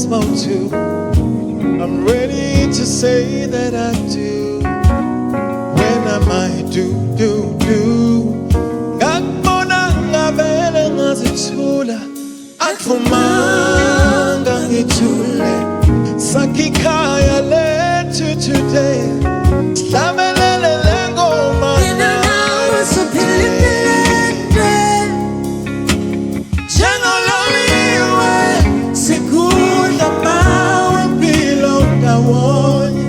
spoke to. I'm ready to say that I do. When I might do. Ngakubona ngavele ngazithula, akuvumanga ngithule. Sakikhaya lethu today, sihlabelele le ngoma nathi. Njengololiwe sikudla mawempilo ndawonye,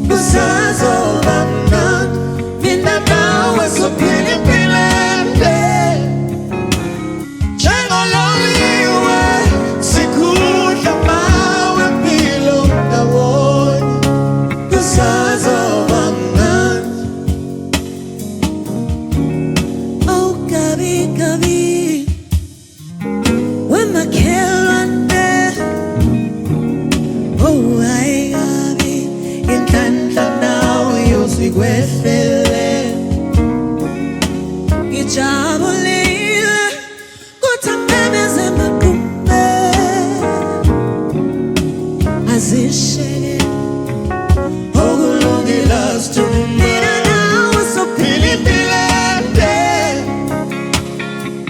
kusazoba mnandi mina nawe sophila impilo ende. Njengololiwe sikudla mawempilo ndawonye, kusazoba mnandi. Oh Gabi, Gabi, when my care run there. Oh I Gabi, inhlanhla nawe yosikwehlele. Ngijabulile kuthamemeze maqumbe, azisheke okulungile asithule. Mina nawe sophila impilo ende.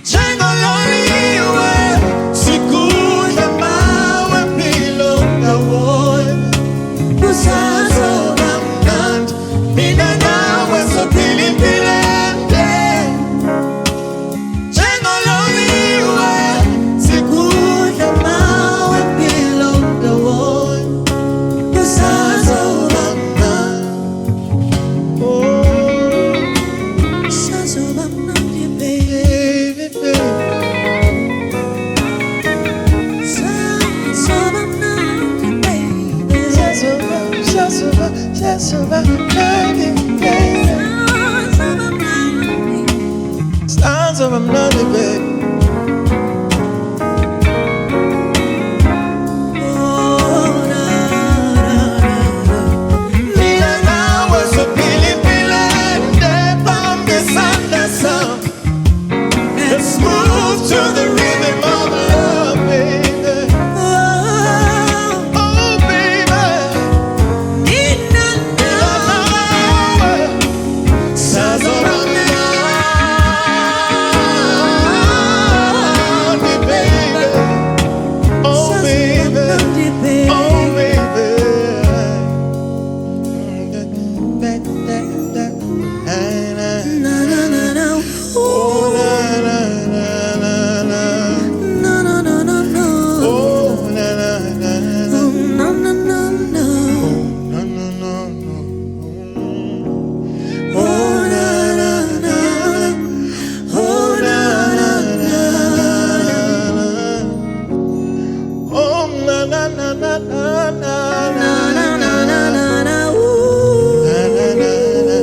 Njengololiwe sikudla mawempilo ndawonye, kusazoba mnandi mina nawe sophila impilo ende. Njengololiwe sikudla mawempilo ndawonye, kusazoba mnandi. Oh, Sazoba mnandi baby, baby, sazoba mnandi baby, Sazoba mnandi, baby. sazoba mnandi. Stars of mnandi, baby. Oh na na na. Mina nawe sophila impilo ende, bambisana some. Let's move to the rhythm of love, baby. Oh, Oh, baby. Nina Nawe sazoba mnandi, baby. Oh, baby. Oh, baby. Na na na na. Oh, Oh na, na, na, na, na. no no no no no. Oh, na, na, na, na. Oh no no no no. No, no, no, no. Oh na na na. Oh na na na. Oh, na, na, na, na, na, na. Na na na na na na. Ooh. Na, na, na, na.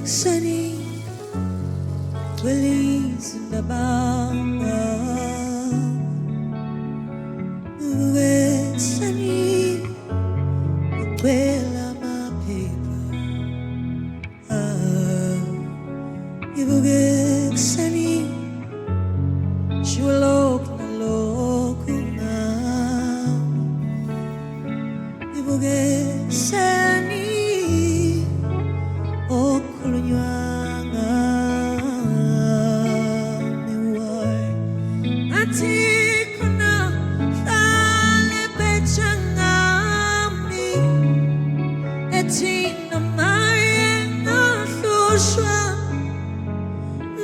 Sunny, release the bomb. Sunny, well, I'm a paper. You will get sunny, she will look now. You will get sunny. Oh, kulunywanga miwai atikuna tale pechangami etina maye nahlushwa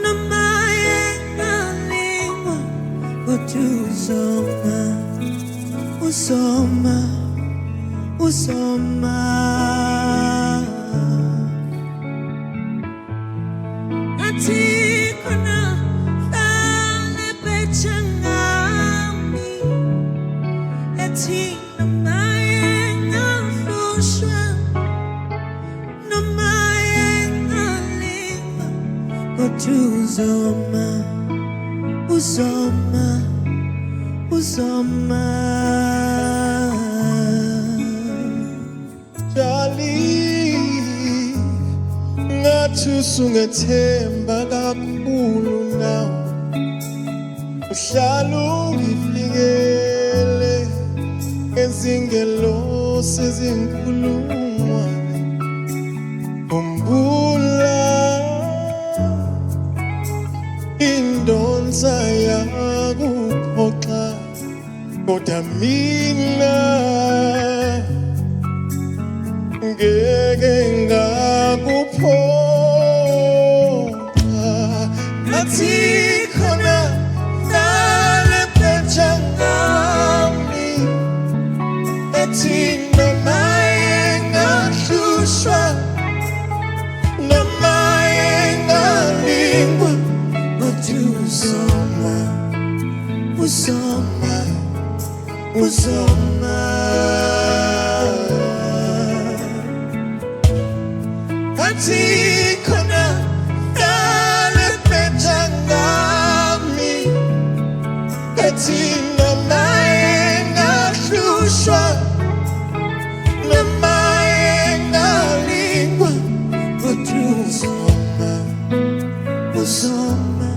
namaye nalingwa utuzoma usoma atikuna tale pechangami etina maye uzoma, uzoma, uzoma. Darling, ngathi usungethemba kakhulu now. Uhlala ungifikele ngezingelosi ezinkulungwane. Umbula indonsa yakuphoxa, kodwa mina ngeke ngakuphoxa. Ngathi khona ngale pheja ngami, ethi noma engahlushwa, noma engalingwa, Kodwa uzoma, uzoma, uzoma. ngathi khona ngale pheja ngami, ethi noma engahlushwa, noma engalingwa, Kodwa uzoma, uzoma,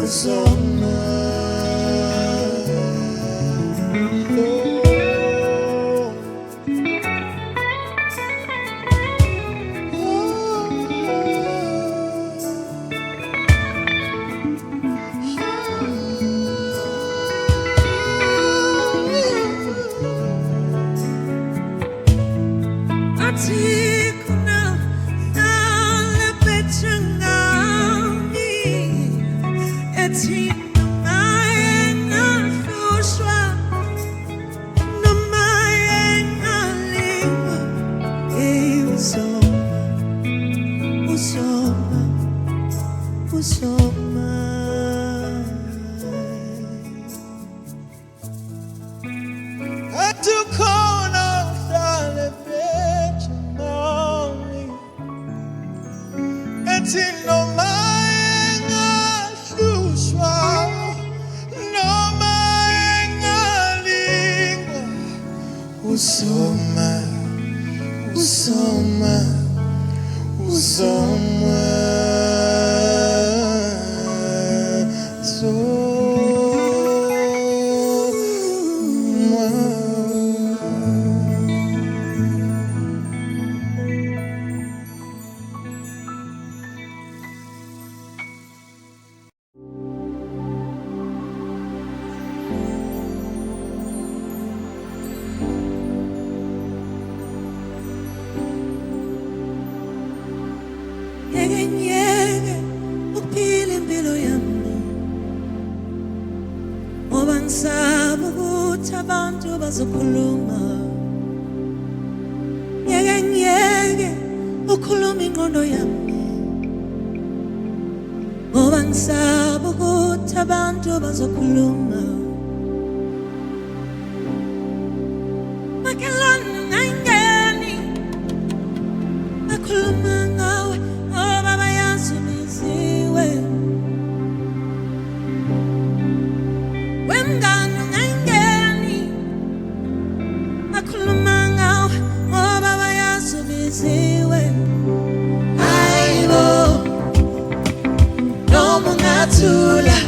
uzoma. Atikuna ngale pheja ngami, ethi noma engahlushwa, noma engalingwa. Uzoma, uzoma, uzoma. ngathi khona uhlale pheja ngami, ethi noma engahlushwa, noma engalingwa. Uzoma, uzoma, uzoma, Ngeke ukuphila impilo yami, ngoba ngisaba ukuthi abantu bazokhuluma. Ngeke ukhuluma ingqondo yami, ngoba ngisaba ukuthi abantu bazokhuluma. Makhelwane ungayingeni bakhuluma ngawe, ngoba bayazi ubiziwe. Wemngani ungayingeni bakhuluma ngawe, ngoba bayazi ubiziwe. Hayibo, noma ungathula,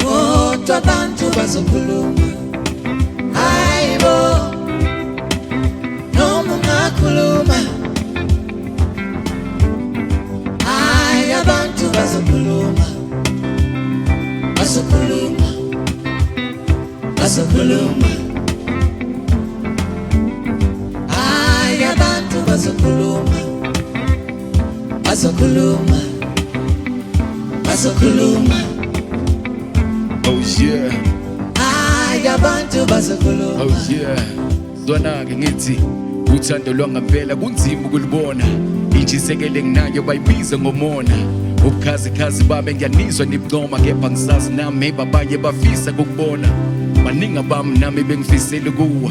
kodwa abantu bazokhuluma. Hayibo, noma ungakhuluma, hayi abantu bazokhuluma, bazokhuluma, bazokhuluma. Hayi abantu bazokhuluma, bazokhuluma, bazokhuluma. Oh yeah, Hayi abantu bazokhuluma. oh yeah. Zwana-ke ngithi uthando lwangempela kunzima ukulibona. Intshisekelo enginayo bayibiza ngomona. Ubukhazikhazi bami ngiyanizwa nibuncoma, kepha ngisazi nami maybe abanye bafisa kukubona. Baningi abami nami bengifisela ukuwa,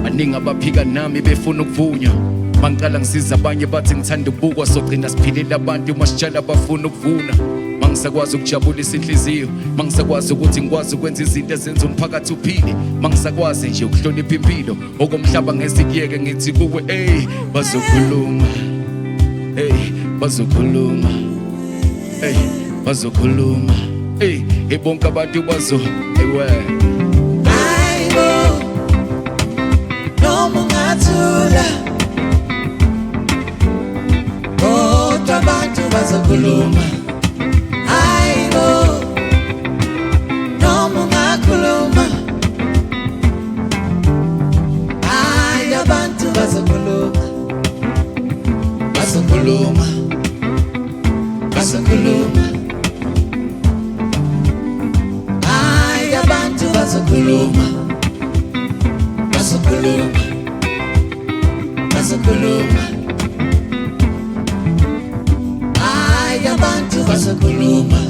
baningi abaphika nami befuna ukuvunywa. Mangikala ngisiza abanye bathi ngithanda ubukwa sogcina siphilile abantu masitshala bafuna ukuvuna. Mangisakwazi ukujabulisa inhliziyo, mangisakwazi ukuthi ngikwazi ukwenza izinto ezenza umphakathi uphile, mangisakwazi nje ukuhlonipha impilo okomhlaba ngesikuyeke ngithi kuwe bazokhuluma, bazokhuluma, bazokhuluma, bonke abantu bazo ewe. Ayibo noma ungathula kodwa abantu bazokhuluma. Ayibo noma ungakhuluma abantu bazokhuluma. Bazokhuluma, bazokhuluma, abantu bazokhuluma. Bazokhuluma, bazokhuluma, abantu bazokhuluma.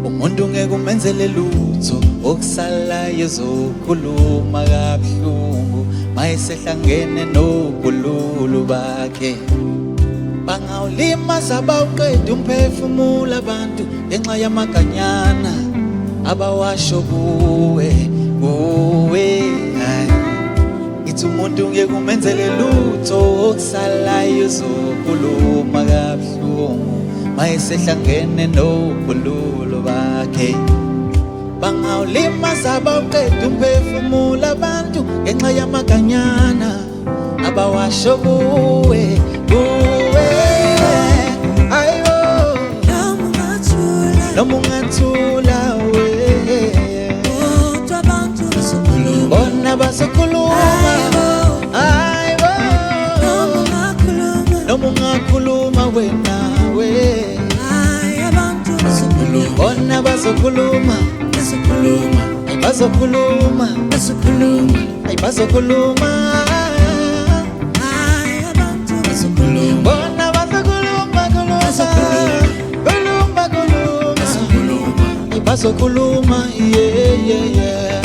Umuntu ngeke umenzele lutho, okusalayo zokhuluma kabuhlungu mayesehlangene nobululu bakhe. Bangawulimaza bawuqeda umphefumulo abantu ngenxa yamaganyana abawasho kuwe. Ithi umuntu ngeke umenzele lutho, okusalayo zokhuluma kabuhlungu mayesehlangene nobululu bakhe. Bangawulimaza bawuqeda umphefumulo abantu ngenxa yamaganyana abawasho kuwe. Ayibo noma ungathula kodwa abantu bazokhuluma. Bona bazokhuluma. Ayibo noma ungakhuluma wena abantu bazokhuluma. Bona bazokhuluma. Bazokhuluma, bazokhuluma, bazokhuluma, bazokhuluma. Abantu bazokhuluma. Bona bazokhuluma, khuluma, khuluma, bazokhuluma, yeah.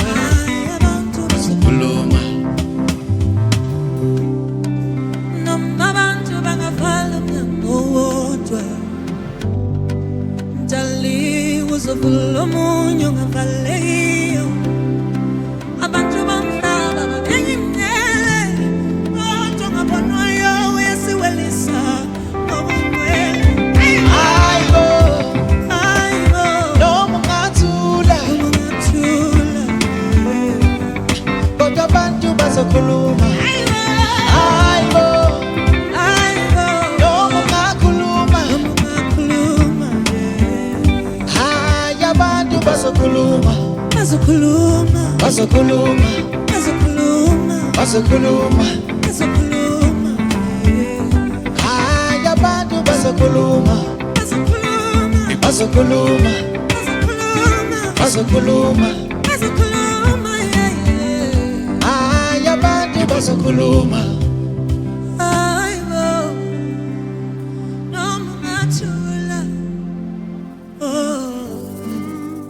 Abantu bazokhuluma. Noma abantu bangavala umnyango wodwa, njali uzovula omunye ungavaleyo. Abantu bamhlaba babengimele kodwa ngabonwayo uyasiwelisa ngobungcwele. Ayibo noma ungathula kodwa abantu bazokhuluma. Ayibo noma ungakhuluma abantu bazokhuluma. Bazokhuluma, bazokhuluma, bazokhuluma, bazokhuluma, bazokhuluma. Abantu bazokhuluma. Bazokhuluma, bazokhuluma, bazokhuluma, bazokhuluma, abantu bazokhuluma. Ayibo noma ungathula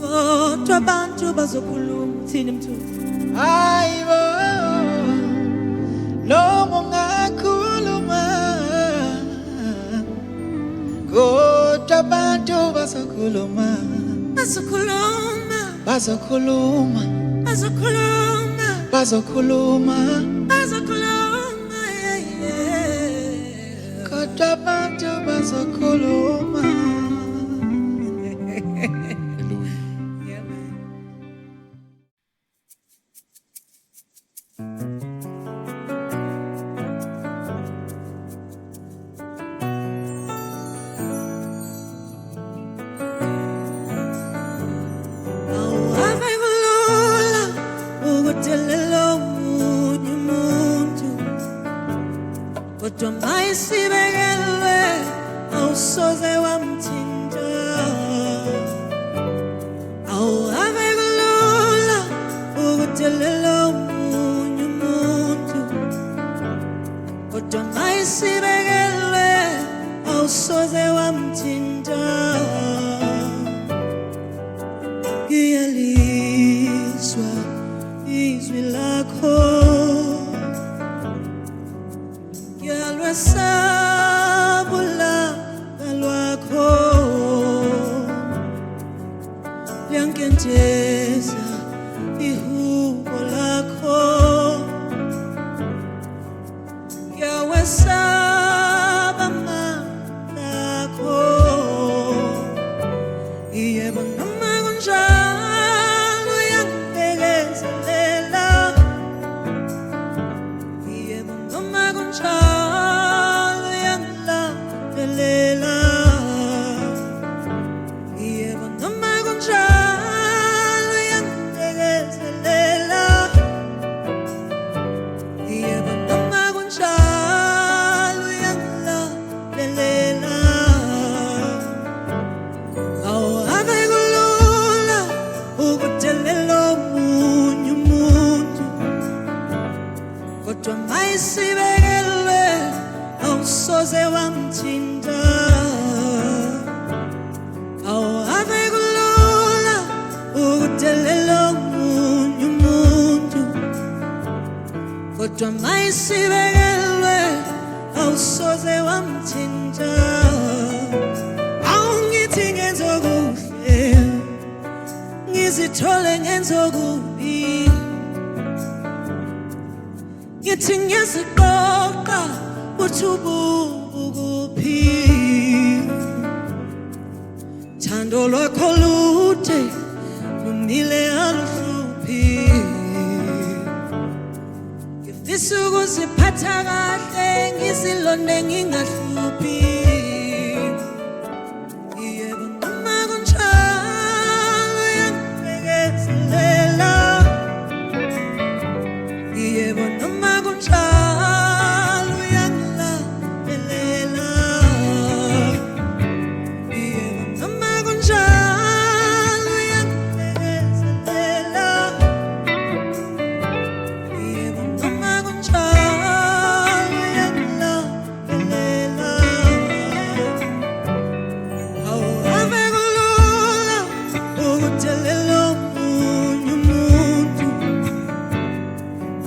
kodwa abantu bazokhuluma. Thini mthunzi? Ayibo noma ungakhuluma kodwa abantu bazokhuluma. Bazokhuluma, bazokhuluma, bazokhuluma, bazokhuluma, bazokhuluma, kodwa abantu bazokhuluma. Kodwa mayisibekelwe awusoze wamthinta. Awuhave kulula ukudelela omunye umuntu. Kodwa mayisibekelwe awusoze wamthinta. Ngiyalizwa izwi lakho ngasabula kalwakho liyankentsheza ihubo lakho ngiyawesaba amandla akho yebo noma kunjalo uyangibekezelela yebo noma kunjalo uyangilandelela yebo noma kunjalo uyangibekezelela yebo noma kunjalo uyangilandelela awuhambe kulula ukudelela omunye umuntu kodwa mayisibekelwe awusoze wamthinta awuhambe kulula ukudelela omunye umuntu kodwa mayisibekelwe awusoze wamthinta awungithi ngenza okuhle ngizithole ngenza okubi ngithi ngiyaziqoqa uthi ubukuphi thando lwakho lude lumile aluhluphi ngifisa ukuziphatha kahle ngizilonde ngingahluphi yebo noma kunjalo uyangibekezelela yebo noma kunjalo uyangilandelela yebo noma kunjalo uyangibekezelela yebo noma kunjalo uyangilandelela awuhambe kulula ukudelela omunye umuntu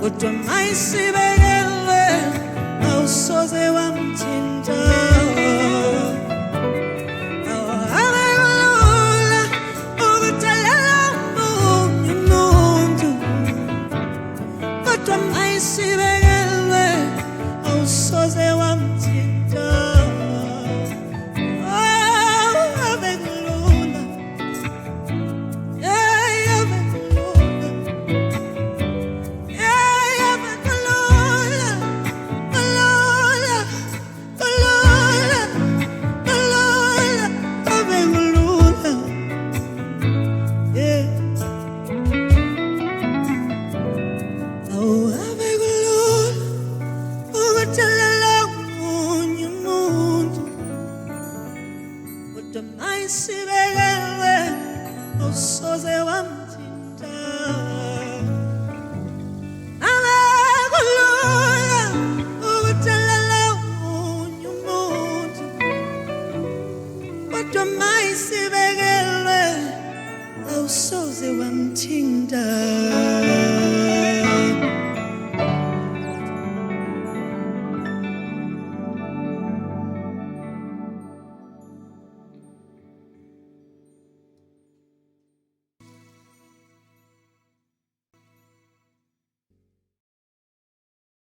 kodwa mayisibekelwe awusoze wamthinta awuhambe kulula ukudelela omunye umuntu kodwa mayisibekelwe awusoze wamthinta awuhambe kulula awuhambe kulula Sibekelwe awusoze wamthinta akulula ukudelela omunye umuntu kodwa mayisibekelwe awusoze wamthinta